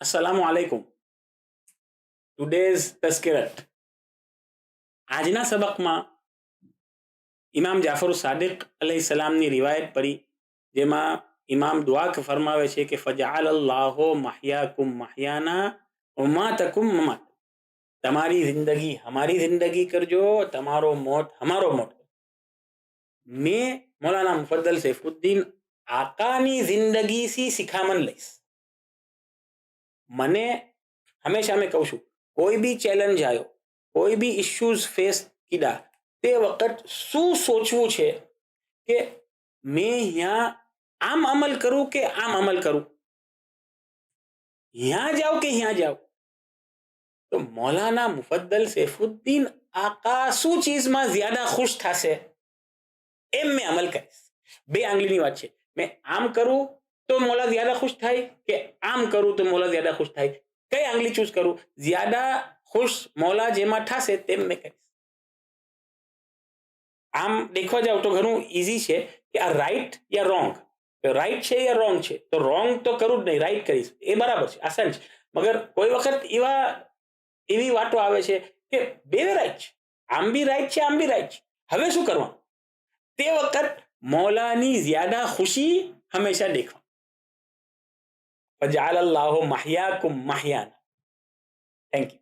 अस्सलामु अलैकुम. Today's તસ્કીરત. આજના સબકમાં ઇમામ જાફર સાદિક અલૈહિસ્સલામની રિવાયત પડી, જેમાં ઇમામ દુઆ ફરમાવે છે કે ફજઆલ અલ્લાહુ મહયાકુમ મહયાના વમાતકુમ મમાત. તમારી જિંદગી हमारी जिंदगी કરજો, તમારો મોત हमारो મોત. मैं मौलाना मुफद्दल सैफुद्दीन आकानी जिंदगी सी सिखामन लईश. મને હંમેશા મેં કહું છું, કોઈ બી ચેલેન્જ આવ્યો, કોઈ બી ઇશ્યુઝ ફેસ કીધા, તે વખત શું સોચવું છે કે મેં यहाँ આમ અમલ કરું કે આમ અમલ કરું, यहाँ जाओ કે यहाँ जाओ. તો મૌલાના મુફદ્દલ સૈફુદ્દીન આકા શું ચીજમાં જ્યાદા ખુશ થશે એમ મેં અમલ કરીશ. બે આંગળીની વાત છે. મેં આમ કરું તો મૌલા જ્યાદા ખુશ થાય કે આમ કરું તો મૌલા જ્યાદા ખુશ થાય. કઈ આંગળી ચૂઝ કરું? જ્યાદા ખુશ મૌલા જેમાં થશે તેમ મેં કરીશ. આમ દેખવા જાવ તો ઘણું ઈઝી છે કે આ રાઈટ યા રોંગ, રાઈટ છે યા રોંગ છે, તો રોંગ તો કરું જ નહીં, રાઈટ કરીશ, એ બરાબર છે, આસાન છે. મગર કોઈ વખત એવી વાતો આવે છે કે બે રાઈટ છે, આમ બી રાઈટ છે આમ બી રાઈટ છે, હવે શું કરવાનું? તે વખત મૌલાની જ્યાદા ખુશી હંમેશા દેખવા. ફજઆલ અલ્લાહુ મહયાકુમ મહયાના. Thank you.